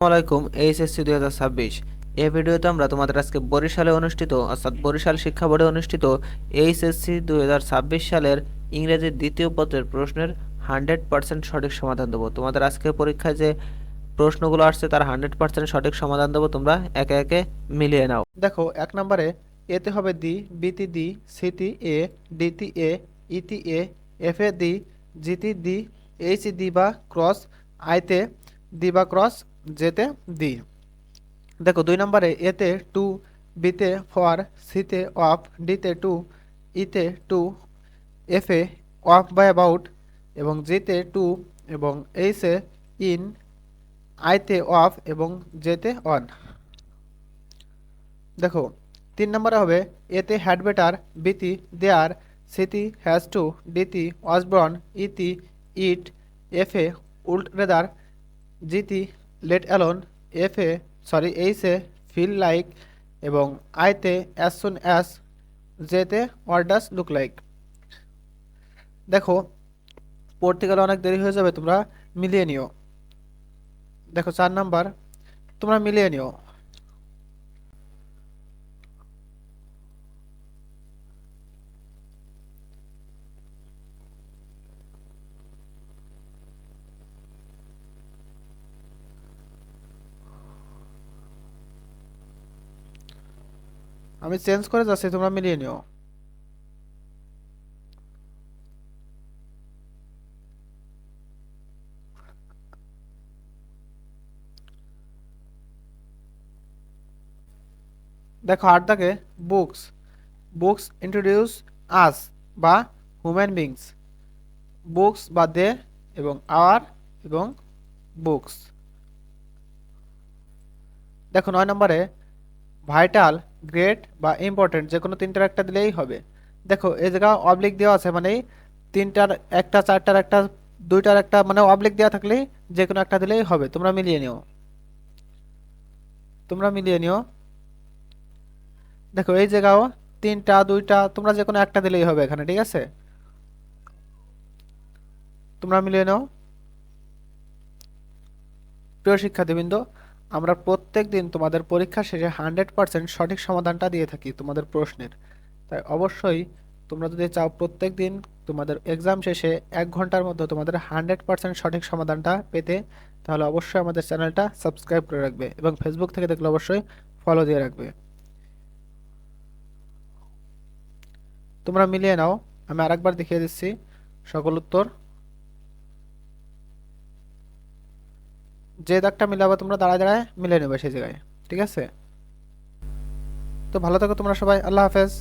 আসসালামাইকুম। এইচএসসি 2026 এই ভিডিওতে আমরা তোমাদের আজকে বরিশালে অনুষ্ঠিত অর্থাৎ বরিশাল শিক্ষা বোর্ডে অনুষ্ঠিত এইচএসসি 2026 সালের ইংরেজির দ্বিতীয় পত্রের প্রশ্নের 100% সঠিক সমাধান দেবো। তোমাদের আজকের পরীক্ষায় যে প্রশ্নগুলো আসছে তার 100% সঠিক সমাধান দেবো, তোমরা একে একে মিলিয়ে নাও। দেখো, 1 নম্বরে এতে হবে দি, বিতে দি, সিতে এ, ডিতে এ, ইতে এ, এফে দি, জিতে দি, এইচে দি বা ক্রস, আইতে দি বা ক্রস, যেতে দি। দেখো 2 নম্বরে এতে টু, বিতে ফর, সিতে অফ, ডিতে টু, ইতে টু, এফে অফ বা অ্যাবাউট এবং জিতে টু এবং এইসে ইন, আইতে অফ এবং জেতে অন। দেখো 3 নম্বরে হবে এতে হ্যাড বেটার, বিতি দেয়ার, সিতি হ্যাজ টু, ডিতি ওয়াজ বর্ন, ইতি ইট, এফে উল্ড রেদার, জিতি লেট অ্যালোন, এইসে ফিল লাইক এবং আইতে অ্যাজ সুন অ্যাজ, জেতে হোয়াট ডাজ লুক লাইক। দেখো পড়তে গেলে অনেক দেরি হয়ে যাবে, তোমরা মিলিয়ে নিও। দেখো 4 নম্বর, তোমরা মিলিয়ে নিও। আমি চেঞ্জ করে যাচ্ছি, তোমরা মিলিয়ে নিও। দেখো 8 দাগে বুকস, বুকস ইন্ট্রোডিউস আস বা হিউম্যান বিংস, বুকস বা দে এবং আওয়ার এবং বুকস। দেখো 9 নম্বরে ভাইটাল, গ্রেট বা ইম্পর্টেন্ট যে কোনো তিনটার একটা দিলেই হবে। দেখো এই জায়গা অবলিক দেওয়া আছে, মানে তিনটার একটা, চারটার একটা, দুইটার একটা, মানে অবলিক দেওয়া থাকলেই যে কোনো একটা দিলেই হবে। তোমরা মিলিয়ে নিও, তোমরা মিলিয়ে নিও। দেখো এই জায়গাও তিনটা, দুইটা, তোমরা যে কোনো একটা দিলেই হবে এখানে, ঠিক আছে? তোমরা মিলিয়ে নাও। প্রিয় শিক্ষার্থীবৃন্দ, আমরা প্রত্যেক দিন তোমাদের পরীক্ষা শেষে 100% সঠিক সমাধানটা দিয়ে থাকি তোমাদের প্রশ্নের। তাই অবশ্যই তোমরা যদি চাও প্রত্যেক দিন তোমাদের এক্সাম শেষে 1 ঘন্টার মধ্যে তোমাদের 100% সঠিক সমাধানটা পেতে, তাহলে অবশ্যই আমাদের চ্যানেলটা সাবস্ক্রাইব করে রাখবে এবং ফেসবুক থেকে দেখলে অবশ্যই ফলো দিয়ে রাখবে। তোমরা মিলিয়ে নাও, আমি আরেকবার দেখিয়ে দিচ্ছি সকল উত্তর। যে দাগটা মিলাবে তোমরা দাঁড়ায় দাঁড়ায় মিলিয়ে নেবে সেই জায়গায়, ঠিক আছে? তো ভালো থাকো তোমরা সবাই, আল্লাহ হাফেজ।